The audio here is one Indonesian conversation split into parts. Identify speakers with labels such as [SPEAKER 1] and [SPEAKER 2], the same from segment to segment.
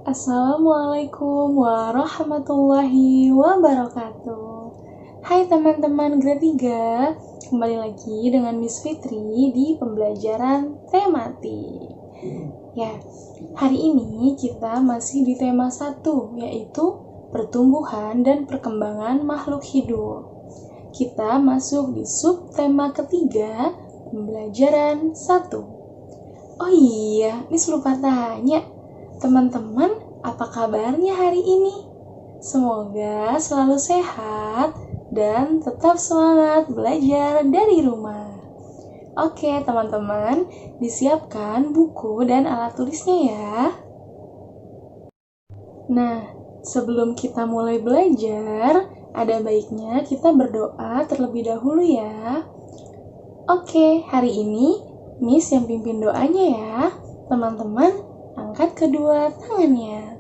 [SPEAKER 1] Assalamualaikum warahmatullahi wabarakatuh. Hai teman-teman grade 3, kembali lagi dengan Miss Fitri di pembelajaran tematik. Ya, hari ini kita masih di tema 1, yaitu pertumbuhan dan perkembangan makhluk hidup. Kita masuk di subtema ketiga, pembelajaran 1. Oh iya, Miss lupa tanya. Teman-teman, apa kabarnya hari ini? Semoga selalu sehat dan tetap semangat belajar dari rumah. Oke, teman-teman, disiapkan buku dan alat tulisnya ya. Nah, sebelum kita mulai belajar, ada baiknya kita berdoa terlebih dahulu ya. Oke, hari ini Miss yang pimpin doanya ya. Teman-teman, angkat kedua tangannya.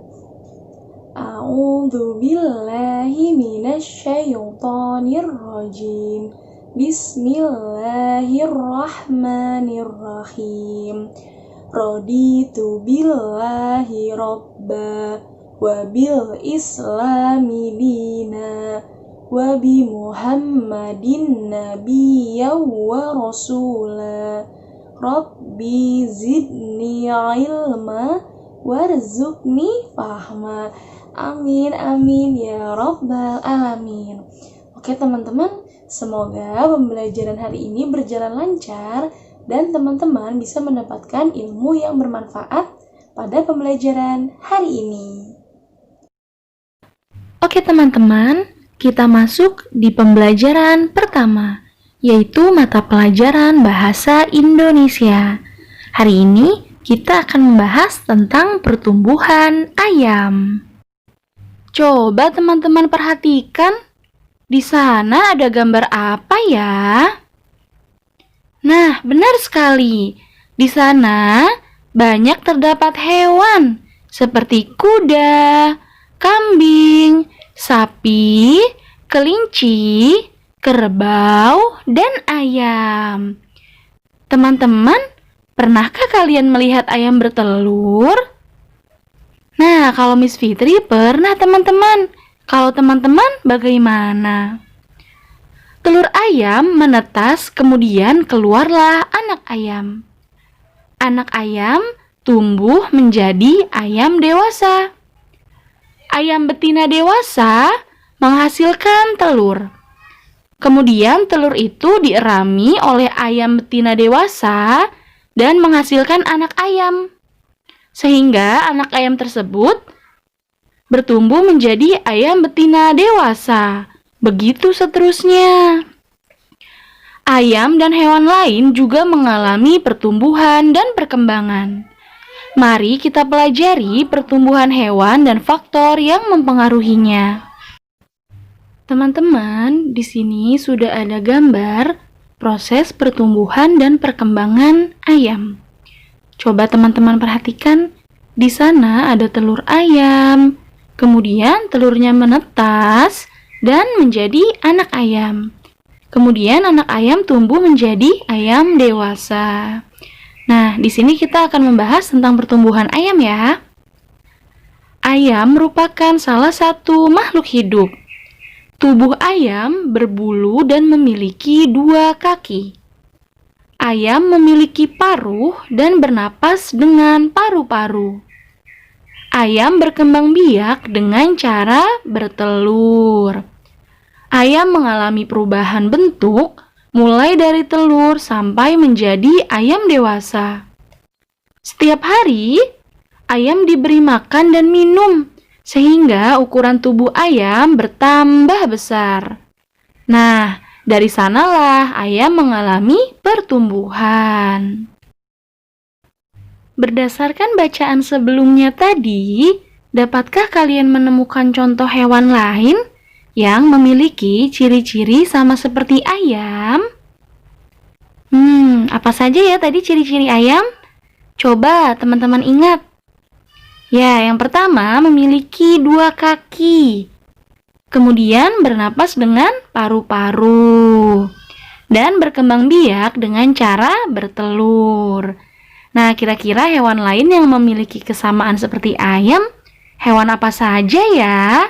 [SPEAKER 1] A'udzu billahi minasyaitonir rajim. Bismillahirrahmanirrahim. Raditu billahi robba wa bil islami dina wa bi Muhammadin nabiyyan wa rasula. Rabbi zidni ilma warzuqni fahma. Amin amin ya rabbal alamin. Oke teman-teman, semoga pembelajaran hari ini berjalan lancar dan teman-teman bisa mendapatkan ilmu yang bermanfaat pada pembelajaran hari ini.
[SPEAKER 2] Oke teman-teman, kita masuk di pembelajaran pertama, yaitu mata pelajaran Bahasa Indonesia. Hari ini kita akan membahas tentang pertumbuhan ayam. Coba teman-teman perhatikan, di sana ada gambar apa ya? Nah, benar sekali. Di sana banyak terdapat hewan seperti kuda, kambing, sapi, kelinci, kerbau, dan ayam. Teman-teman, pernahkah kalian melihat ayam bertelur? Nah, kalau Miss Fitri pernah teman-teman. Kalau teman-teman bagaimana? Telur ayam menetas, kemudian keluarlah anak ayam. Anak ayam tumbuh menjadi ayam dewasa. Ayam betina dewasa menghasilkan telur. Kemudian telur itu dierami oleh ayam betina dewasa dan menghasilkan anak ayam. Sehingga anak ayam tersebut bertumbuh menjadi ayam betina dewasa. Begitu seterusnya. Ayam dan hewan lain juga mengalami pertumbuhan dan perkembangan. Mari kita pelajari pertumbuhan hewan dan faktor yang mempengaruhinya. Teman-teman, di sini sudah ada gambar proses pertumbuhan dan perkembangan ayam. Coba teman-teman perhatikan, di sana ada telur ayam, kemudian telurnya menetas dan menjadi anak ayam. Kemudian anak ayam tumbuh menjadi ayam dewasa. Nah, di sini kita akan membahas tentang pertumbuhan ayam ya. Ayam merupakan salah satu makhluk hidup. Tubuh ayam berbulu dan memiliki 2 kaki. Ayam memiliki paruh dan bernapas dengan paru-paru. Ayam berkembang biak dengan cara bertelur. Ayam mengalami perubahan bentuk mulai dari telur sampai menjadi ayam dewasa. Setiap hari, ayam diberi makan dan minum, sehingga ukuran tubuh ayam bertambah besar. Nah, dari sanalah ayam mengalami pertumbuhan. Berdasarkan bacaan sebelumnya tadi, dapatkah kalian menemukan contoh hewan lain yang memiliki ciri-ciri sama seperti ayam? Apa saja ya tadi ciri-ciri ayam? Coba teman-teman ingat. Ya, yang pertama memiliki 2 kaki. Kemudian bernapas dengan paru-paru. Dan berkembang biak dengan cara bertelur. Nah, kira-kira hewan lain yang memiliki kesamaan seperti ayam Hewan apa saja ya?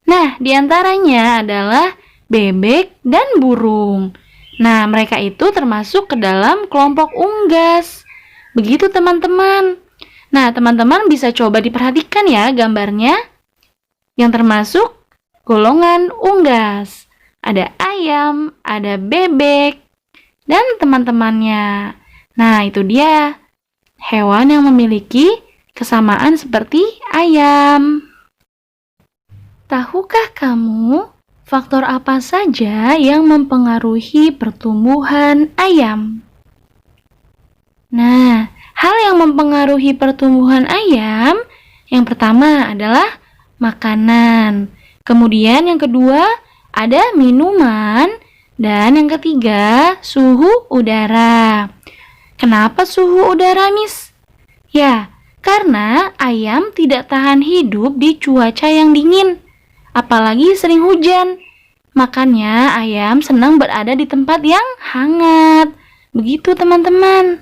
[SPEAKER 2] Nah, diantaranya adalah bebek dan burung. Nah, mereka itu termasuk ke dalam kelompok unggas. Begitu teman-teman. Nah, teman-teman bisa coba diperhatikan ya gambarnya. Yang termasuk golongan unggas. Ada ayam, ada bebek, dan teman-temannya. Nah, itu dia hewan yang memiliki kesamaan seperti ayam. Tahukah kamu faktor apa saja yang mempengaruhi pertumbuhan ayam? Nah, hal yang mempengaruhi pertumbuhan ayam yang pertama adalah makanan. Kemudian yang kedua ada minuman. Dan yang ketiga suhu udara. Kenapa suhu udara, Miss? Ya, karena ayam tidak tahan hidup di cuaca yang dingin. Apalagi sering hujan. Makanya ayam senang berada di tempat yang hangat. Begitu teman-teman.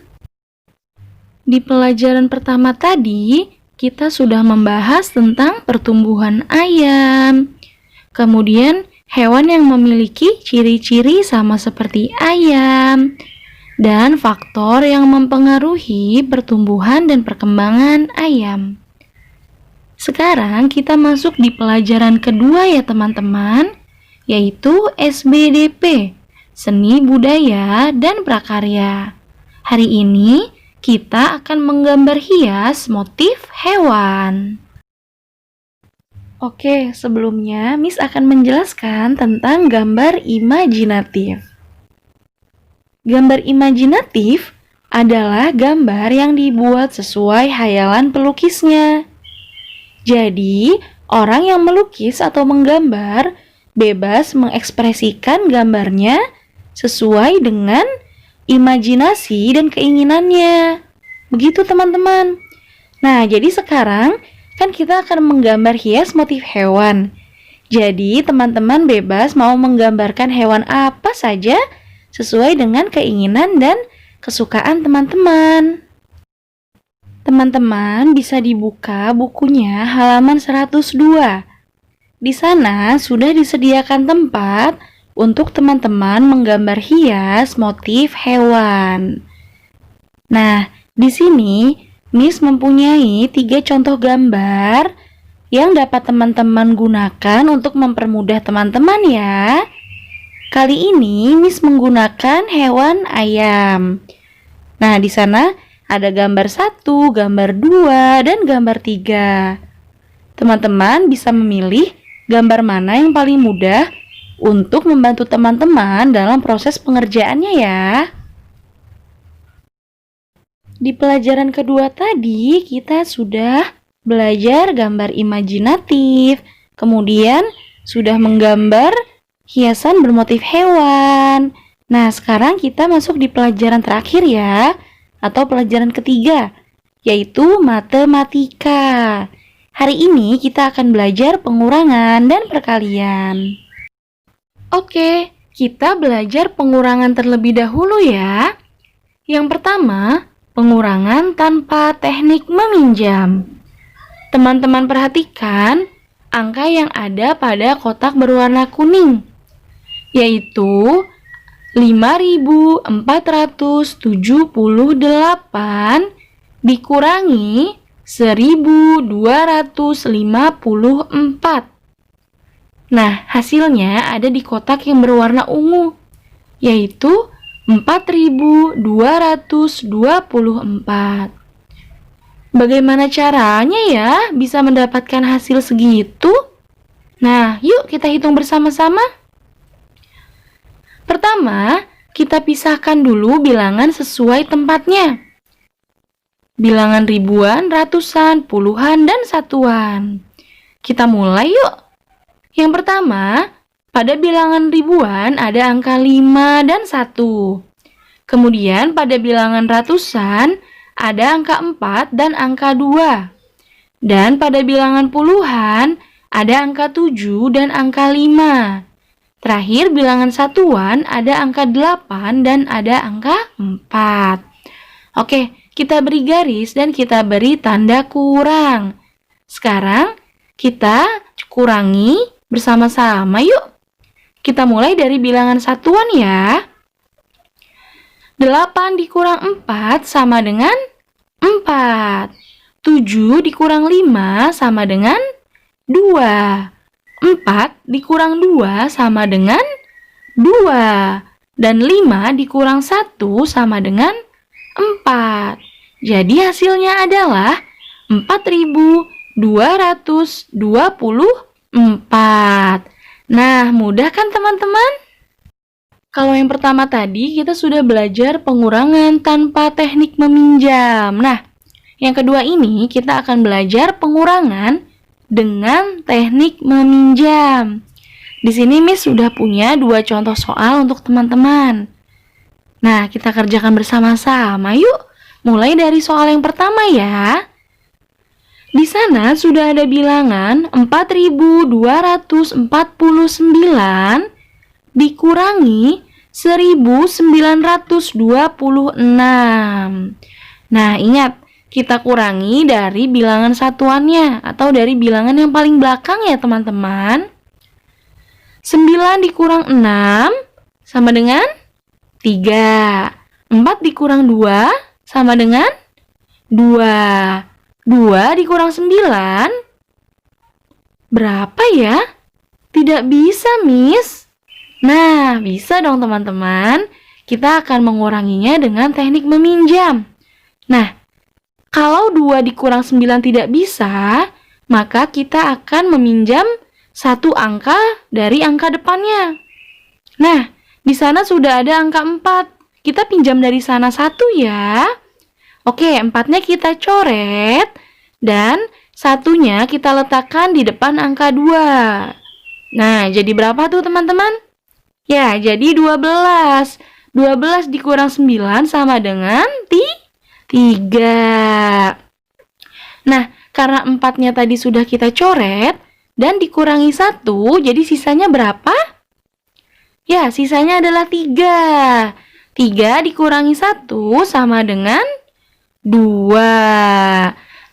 [SPEAKER 2] Di pelajaran pertama tadi, kita sudah membahas tentang pertumbuhan ayam. Kemudian hewan yang memiliki ciri-ciri sama seperti ayam. Dan faktor yang mempengaruhi pertumbuhan dan perkembangan ayam. Sekarang kita masuk di pelajaran kedua ya teman-teman, yaitu SBDP, Seni Budaya dan Prakarya. Hari ini kita akan menggambar hias motif hewan. Oke, sebelumnya Miss akan menjelaskan tentang gambar imajinatif. Gambar imajinatif adalah gambar yang dibuat sesuai hayalan pelukisnya. Jadi, orang yang melukis atau menggambar bebas mengekspresikan gambarnya sesuai dengan imajinasi dan keinginannya. Begitu teman-teman. Nah, jadi sekarang kan kita akan menggambar hias motif hewan. Jadi, teman-teman bebas mau menggambarkan hewan apa saja sesuai dengan keinginan dan kesukaan teman-teman. Teman-teman bisa dibuka bukunya halaman 102. Di sana sudah disediakan tempat untuk teman-teman menggambar hias motif hewan. Nah, di sini Miss mempunyai 3 contoh gambar yang dapat teman-teman gunakan untuk mempermudah teman-teman ya. Kali ini Miss menggunakan hewan ayam. Nah, di sana ada gambar 1, gambar 2, dan gambar 3. Teman-teman bisa memilih gambar mana yang paling mudah untuk membantu teman-teman dalam proses pengerjaannya ya. Di pelajaran kedua tadi kita sudah belajar gambar imajinatif, kemudian sudah menggambar hiasan bermotif hewan. Nah, sekarang kita masuk di pelajaran terakhir ya, atau pelajaran ketiga, yaitu matematika. Hari ini kita akan belajar pengurangan dan perkalian. Oke, kita belajar pengurangan terlebih dahulu ya. Yang pertama, pengurangan tanpa teknik meminjam. Teman-teman perhatikan angka yang ada pada kotak berwarna kuning, yaitu 5.478 dikurangi 1.254. Nah, hasilnya ada di kotak yang berwarna ungu, yaitu 4.224. Bagaimana caranya ya bisa mendapatkan hasil segitu? Nah, yuk kita hitung bersama-sama. Pertama, kita pisahkan dulu bilangan sesuai tempatnya. Bilangan ribuan, ratusan, puluhan, dan satuan. Kita mulai yuk. Yang pertama, pada bilangan ribuan ada angka 5 dan 1. Kemudian pada bilangan ratusan ada angka 4 dan angka 2. Dan pada bilangan puluhan ada angka 7 dan angka 5. Terakhir bilangan satuan ada angka 8 dan ada angka 4. Oke, kita beri garis dan kita beri tanda kurang. sekarang kita kurangi bersama-sama yuk. Kita mulai dari bilangan satuan ya. 8 dikurang 4 sama dengan 4. 7 dikurang 5 sama dengan 2. 4 dikurang 2 sama dengan 2. Dan 5 dikurang 1 sama dengan 4. Jadi hasilnya adalah 4.224. Nah, mudah kan teman-teman? Kalau yang pertama tadi kita sudah belajar pengurangan tanpa teknik meminjam. Nah, yang kedua ini kita akan belajar pengurangan dengan teknik meminjam. Di sini Miss sudah punya 2 contoh soal untuk teman-teman. Nah, kita kerjakan bersama-sama yuk. Mulai dari soal yang pertama ya. Di sana sudah ada bilangan 4.249 dikurangi 1926. Nah, ingat, kita kurangi dari bilangan satuannya atau dari bilangan yang paling belakang ya, teman-teman. 9 dikurang 6 sama dengan 3. 4 dikurang 2 sama dengan 2. 2 dikurang 9 berapa ya? Tidak bisa, Miss. Nah, bisa dong teman-teman. Kita akan menguranginya dengan teknik meminjam. Nah, kalau 2 dikurang 9 tidak bisa, maka kita akan meminjam satu angka dari angka depannya. Nah, di sana sudah ada angka 4. Kita pinjam dari sana 1 ya. Oke, 4-nya kita coret dan 1-nya kita letakkan di depan angka 2. Nah, jadi berapa tuh teman-teman? Ya, jadi 12. 12 dikurang 9 sama dengan 3. Nah, karena 4-nya tadi sudah kita coret dan dikurangi 1, jadi sisanya berapa? Ya, sisanya adalah 3. 3 dikurangi 1 sama dengan 2.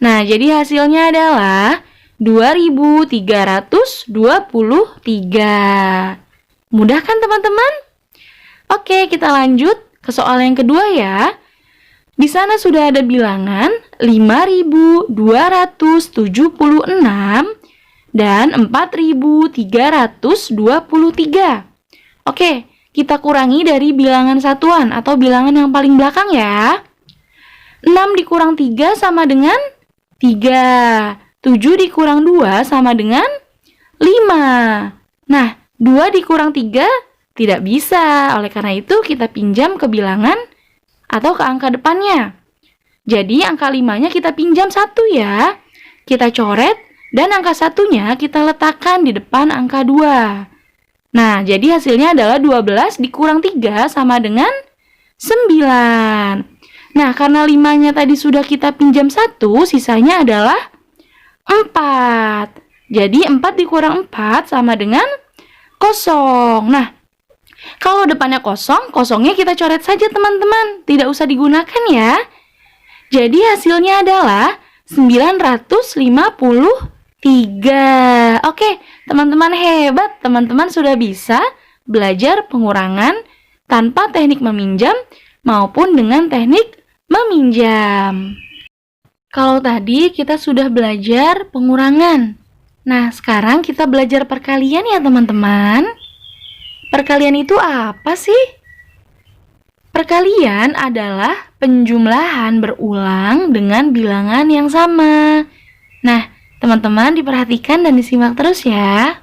[SPEAKER 2] Nah, jadi hasilnya adalah 2323. Mudah kan teman-teman? Oke, kita lanjut ke soal yang kedua ya. Di sana sudah ada bilangan 5.276 dan 4.323. Oke, kita kurangi dari bilangan satuan atau bilangan yang paling belakang ya. 6 dikurang 3 sama dengan 3. 7 dikurang 2 sama dengan 5. Nah, 2 dikurang 3 tidak bisa. Oleh karena itu, kita pinjam ke bilangan atau ke angka depannya. Jadi, angka 5-nya kita pinjam 1 ya. Kita coret dan angka 1-nya kita letakkan di depan angka 2. Nah, jadi hasilnya adalah 12 dikurang 3 sama dengan 9. Nah, karena 5-nya tadi sudah kita pinjam 1, sisanya adalah 4. Jadi 4 dikurang 4 sama dengan 0. Nah, kalau depannya kosong, kosongnya kita coret saja teman-teman. Tidak usah digunakan ya. Jadi hasilnya adalah 953. Oke, teman-teman hebat. Teman-teman sudah bisa belajar pengurangan tanpa teknik meminjam maupun dengan teknik meminjam. Kalau tadi kita sudah belajar pengurangan. Nah, sekarang kita belajar perkalian ya teman-teman. Perkalian itu apa sih? Perkalian adalah penjumlahan berulang dengan bilangan yang sama. Nah, teman-teman diperhatikan dan disimak terus ya.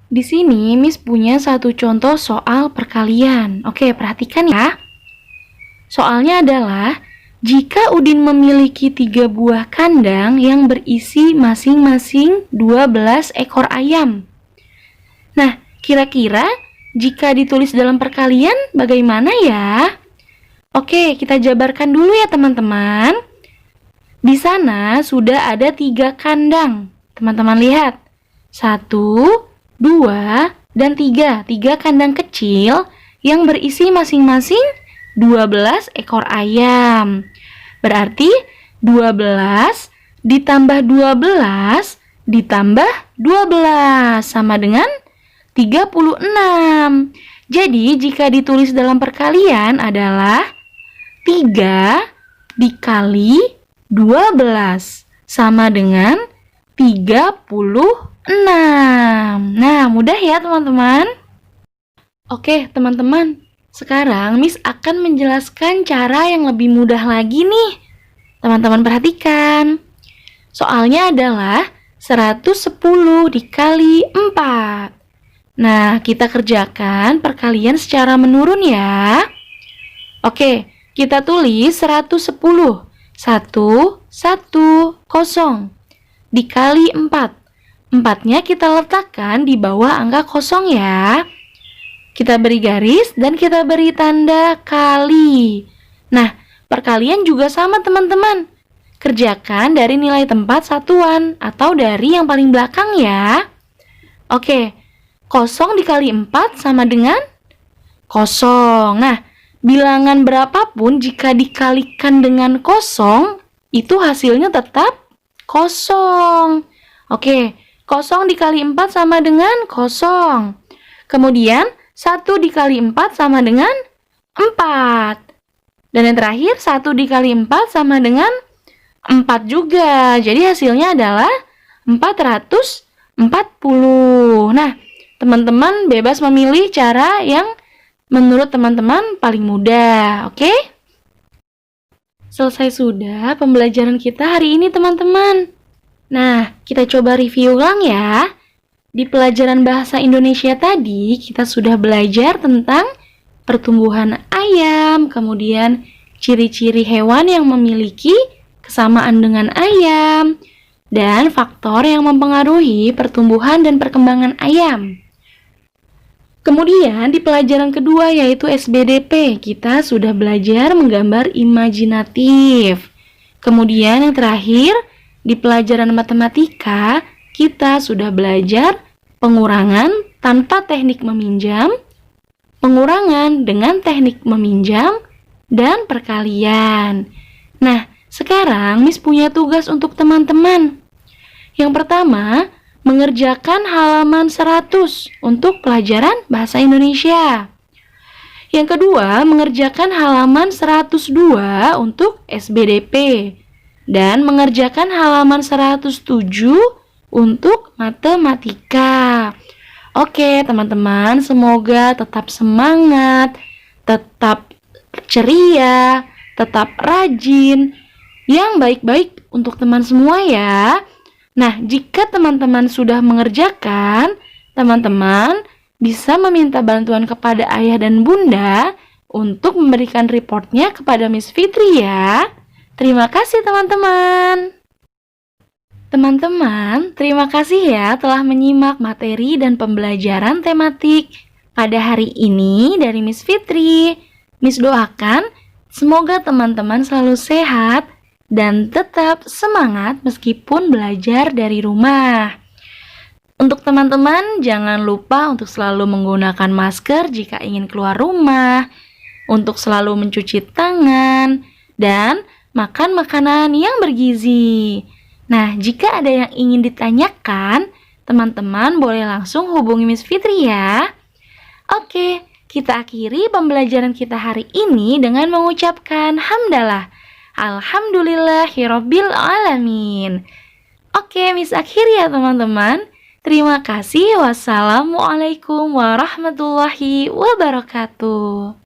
[SPEAKER 2] Di sini Miss punya satu contoh soal perkalian. Oke, perhatikan ya. Soalnya adalah jika Udin memiliki 3 buah kandang yang berisi masing-masing 12 ekor ayam. Nah, kira-kira jika ditulis dalam perkalian bagaimana ya? Oke, kita jabarkan dulu ya teman-teman. Di sana sudah ada 3 kandang. Teman-teman lihat. 1, 2, dan 3. 3 kandang kecil yang berisi masing-masing 12 ekor ayam. Berarti 12 ditambah 12 ditambah 12 sama dengan 36. Jadi jika ditulis dalam perkalian adalah 3 dikali 12 sama dengan 36. Nah, mudah ya teman-teman? Oke, teman-teman. Sekarang Miss akan menjelaskan cara yang lebih mudah lagi nih. Teman-teman perhatikan. Soalnya adalah 110 dikali 4. Nah, kita kerjakan perkalian secara menurun ya. Oke, kita tulis 110. 1, 1, 0 dikali 4. 4-nya kita letakkan di bawah angka 0 ya. Kita beri garis dan kita beri tanda kali. Nah, perkalian juga sama teman-teman. Kerjakan dari nilai tempat satuan atau dari yang paling belakang ya. Oke, 0 dikali 4 sama dengan 0. Nah, bilangan berapapun jika dikalikan dengan 0, itu hasilnya tetap 0. Oke, 0 dikali 4 sama dengan 0. Kemudian, 1 dikali 4 sama dengan 4. Dan yang terakhir, 1 dikali 4 sama dengan 4 juga. Jadi hasilnya adalah 440. Nah, teman-teman bebas memilih cara yang menurut teman-teman paling mudah, oke? Selesai sudah pembelajaran kita hari ini, teman-teman. Nah, kita coba review ulang ya. Di pelajaran bahasa Indonesia tadi, kita sudah belajar tentang pertumbuhan ayam, kemudian ciri-ciri hewan yang memiliki kesamaan dengan ayam, dan faktor yang mempengaruhi pertumbuhan dan perkembangan ayam. Kemudian di pelajaran kedua yaitu SBDP, kita sudah belajar menggambar imajinatif. Kemudian yang terakhir, di pelajaran matematika, kita sudah belajar pengurangan tanpa teknik meminjam, pengurangan dengan teknik meminjam, dan perkalian. Nah, sekarang Miss punya tugas untuk teman-teman. Yang pertama, mengerjakan halaman 100 untuk pelajaran bahasa Indonesia. Yang kedua, mengerjakan halaman 102 untuk SBDP. Dan mengerjakan halaman 107 untuk matematika. Oke, teman-teman, semoga tetap semangat, tetap ceria, tetap rajin, yang baik-baik untuk teman semua ya. Nah, jika teman-teman sudah mengerjakan, teman-teman bisa meminta bantuan kepada ayah dan bunda untuk memberikan reportnya kepada Miss Fitri ya. Terima kasih teman-teman. Teman-teman, terima kasih ya telah menyimak materi dan pembelajaran tematik pada hari ini dari Miss Fitri. Miss doakan semoga teman-teman selalu sehat dan tetap semangat meskipun belajar dari rumah. Untuk teman-teman, jangan lupa untuk selalu menggunakan masker jika ingin keluar rumah, untuk selalu mencuci tangan, dan makan makanan yang bergizi. Nah, jika ada yang ingin ditanyakan, teman-teman boleh langsung hubungi Miss Fitri ya. Oke, kita akhiri pembelajaran kita hari ini dengan mengucapkan hamdalah. Alhamdulillahirabbil alamin. Oke, Miss akhiri ya teman-teman. Terima kasih. Wassalamualaikum warahmatullahi wabarakatuh.